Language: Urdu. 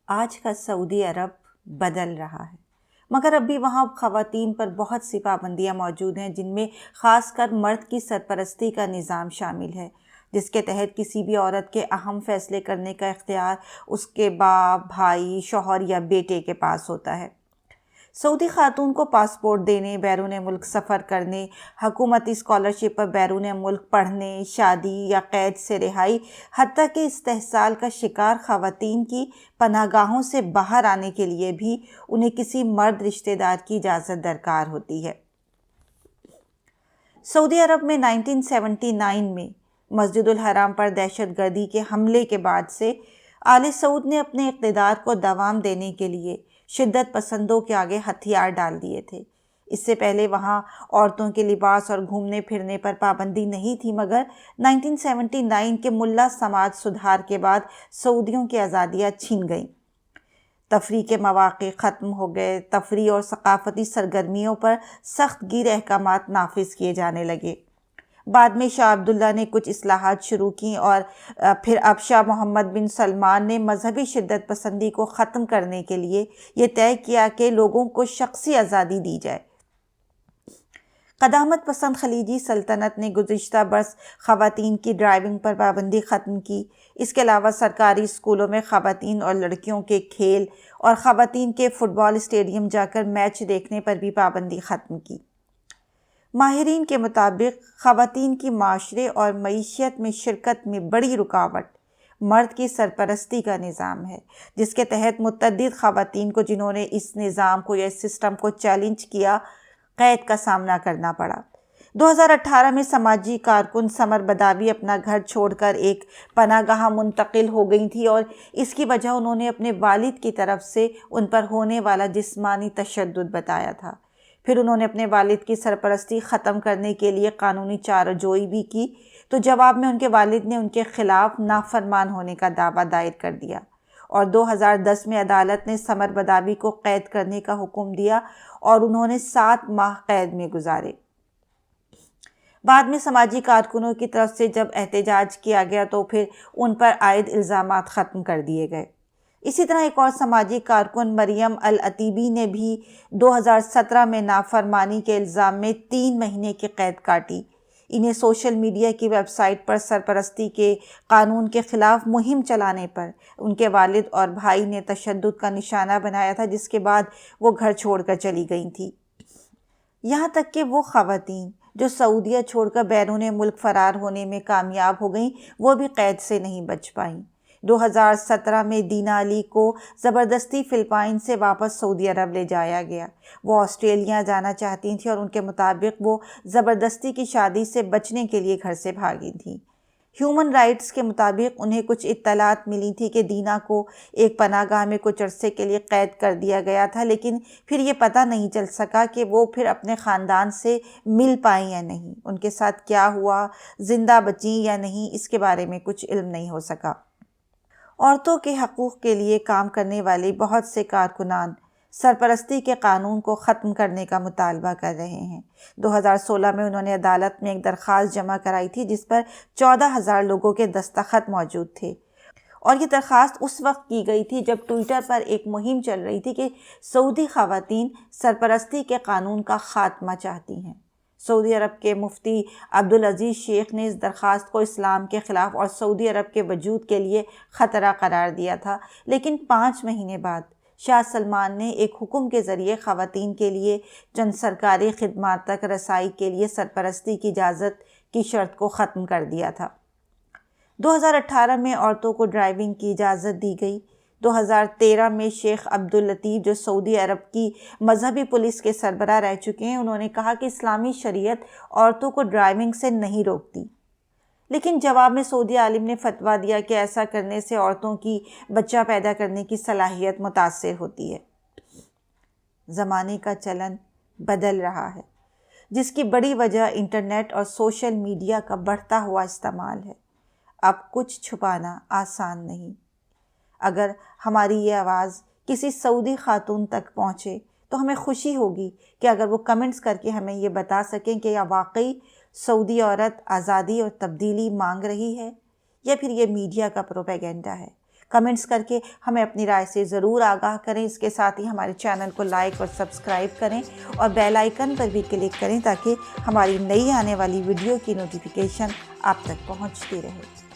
آج کا سعودی عرب بدل رہا ہے، مگر اب بھی وہاں خواتین پر بہت سی پابندیاں موجود ہیں، جن میں خاص کر مرد کی سرپرستی کا نظام شامل ہے، جس کے تحت کسی بھی عورت کے اہم فیصلے کرنے کا اختیار اس کے باپ، بھائی، شوہر یا بیٹے کے پاس ہوتا ہے۔ سعودی خاتون کو پاسپورٹ دینے، بیرون ملک سفر کرنے، حکومتی اسکالرشپ پر بیرون ملک پڑھنے، شادی یا قید سے رہائی، حتیٰ کہ استحصال کا شکار خواتین کی پناہ گاہوں سے باہر آنے کے لیے بھی انہیں کسی مرد رشتہ دار کی اجازت درکار ہوتی ہے۔ سعودی عرب میں 1979 میں مسجد الحرام پر دہشت گردی کے حملے کے بعد سے آل سعود نے اپنے اقتدار کو دوام دینے کے لیے شدت پسندوں کے آگے ہتھیار ڈال دیے تھے۔ اس سے پہلے وہاں عورتوں کے لباس اور گھومنے پھرنے پر پابندی نہیں تھی، مگر 1979 کے ملا سماج سدھار کے بعد سعودیوں کی آزادیاں چھن گئیں۔ تفریح کے مواقع ختم ہو گئے، تفریح اور ثقافتی سرگرمیوں پر سخت گیر احکامات نافذ کیے جانے لگے۔ بعد میں شاہ عبداللہ نے کچھ اصلاحات شروع کیں اور پھر اب شاہ محمد بن سلمان نے مذہبی شدت پسندی کو ختم کرنے کے لیے یہ طے کیا کہ لوگوں کو شخصی آزادی دی جائے۔ قدامت پسند خلیجی سلطنت نے گزشتہ برس خواتین کی ڈرائیونگ پر پابندی ختم کی۔ اس کے علاوہ سرکاری اسکولوں میں خواتین اور لڑکیوں کے کھیل اور خواتین کے فٹ بال اسٹیڈیم جا کر میچ دیکھنے پر بھی پابندی ختم کی۔ ماہرین کے مطابق خواتین کی معاشرے اور معیشت میں شرکت میں بڑی رکاوٹ مرد کی سرپرستی کا نظام ہے، جس کے تحت متعدد خواتین کو، جنہوں نے اس نظام کو یا اس سسٹم کو چیلنج کیا، قید کا سامنا کرنا پڑا۔ 2018 میں سماجی کارکن سمر بداوی اپنا گھر چھوڑ کر ایک پناہ گاہ منتقل ہو گئی تھیں، اور اس کی وجہ انہوں نے اپنے والد کی طرف سے ان پر ہونے والا جسمانی تشدد بتایا تھا۔ پھر انہوں نے اپنے والد کی سرپرستی ختم کرنے کے لیے قانونی چارجوئی بھی کی، تو جواب میں ان کے والد نے ان کے خلاف نافرمان ہونے کا دعویٰ دائر کر دیا، اور 2010 میں عدالت نے سمر بداوی کو قید کرنے کا حکم دیا اور انہوں نے 7 ماہ قید میں گزارے۔ بعد میں سماجی کارکنوں کی طرف سے جب احتجاج کیا گیا تو پھر ان پر عائد الزامات ختم کر دیے گئے۔ اسی طرح ایک اور سماجی کارکن مریم العتیبی نے بھی 2017 میں نافرمانی کے الزام میں 3 مہینے کی قید کاٹی۔ انہیں سوشل میڈیا کی ویب سائٹ پر سرپرستی کے قانون کے خلاف مہم چلانے پر ان کے والد اور بھائی نے تشدد کا نشانہ بنایا تھا، جس کے بعد وہ گھر چھوڑ کر چلی گئی تھیں۔ یہاں تک کہ وہ خواتین جو سعودیہ چھوڑ کر بیرون ملک فرار ہونے میں کامیاب ہو گئیں، وہ بھی قید سے نہیں بچ پائیں۔ 2017 میں دینا علی کو زبردستی فلپائن سے واپس سعودی عرب لے جایا گیا۔ وہ آسٹریلیا جانا چاہتی تھیں اور ان کے مطابق وہ زبردستی کی شادی سے بچنے کے لیے گھر سے بھاگی تھیں۔ ہیومن رائٹس کے مطابق انہیں کچھ اطلاعات ملی تھی کہ دینا کو ایک پناہ گاہ میں کچھ عرصے کے لیے قید کر دیا گیا تھا، لیکن پھر یہ پتہ نہیں چل سکا کہ وہ پھر اپنے خاندان سے مل پائیں یا نہیں، ان کے ساتھ کیا ہوا، زندہ بچیں یا نہیں، اس کے بارے میں کچھ علم نہیں ہو سکا۔ عورتوں کے حقوق کے لیے کام کرنے والے بہت سے کارکنان سرپرستی کے قانون کو ختم کرنے کا مطالبہ کر رہے ہیں۔ 2016 میں انہوں نے عدالت میں ایک درخواست جمع کرائی تھی، جس پر 14,000 لوگوں کے دستخط موجود تھے، اور یہ درخواست اس وقت کی گئی تھی جب ٹوئٹر پر ایک مہم چل رہی تھی کہ سعودی خواتین سرپرستی کے قانون کا خاتمہ چاہتی ہیں۔ سعودی عرب کے مفتی عبدالعزیز شیخ نے اس درخواست کو اسلام کے خلاف اور سعودی عرب کے وجود کے لیے خطرہ قرار دیا تھا، لیکن 5 مہینے بعد شاہ سلمان نے ایک حکم کے ذریعے خواتین کے لیے چند سرکاری خدمات تک رسائی کے لیے سرپرستی کی اجازت کی شرط کو ختم کر دیا تھا۔ 2018 میں عورتوں کو ڈرائیونگ کی اجازت دی گئی۔ 2013 میں شیخ عبداللطیف، جو سعودی عرب کی مذہبی پولیس کے سربراہ رہ چکے ہیں، انہوں نے کہا کہ اسلامی شریعت عورتوں کو ڈرائیونگ سے نہیں روکتی، لیکن جواب میں سعودی عالم نے فتویٰ دیا کہ ایسا کرنے سے عورتوں کی بچہ پیدا کرنے کی صلاحیت متاثر ہوتی ہے۔ زمانے کا چلن بدل رہا ہے، جس کی بڑی وجہ انٹرنیٹ اور سوشل میڈیا کا بڑھتا ہوا استعمال ہے۔ اب کچھ چھپانا آسان نہیں۔ اگر ہماری یہ آواز کسی سعودی خاتون تک پہنچے تو ہمیں خوشی ہوگی کہ اگر وہ کمنٹس کر کے ہمیں یہ بتا سکیں کہ یا واقعی سعودی عورت آزادی اور تبدیلی مانگ رہی ہے، یا پھر یہ میڈیا کا پروپیگنڈا ہے۔ کمنٹس کر کے ہمیں اپنی رائے سے ضرور آگاہ کریں۔ اس کے ساتھ ہی ہمارے چینل کو لائک اور سبسکرائب کریں اور بیل آئیکن پر بھی کلک کریں تاکہ ہماری نئی آنے والی ویڈیو کی نوٹیفیکیشن آپ تک پہنچتی رہے۔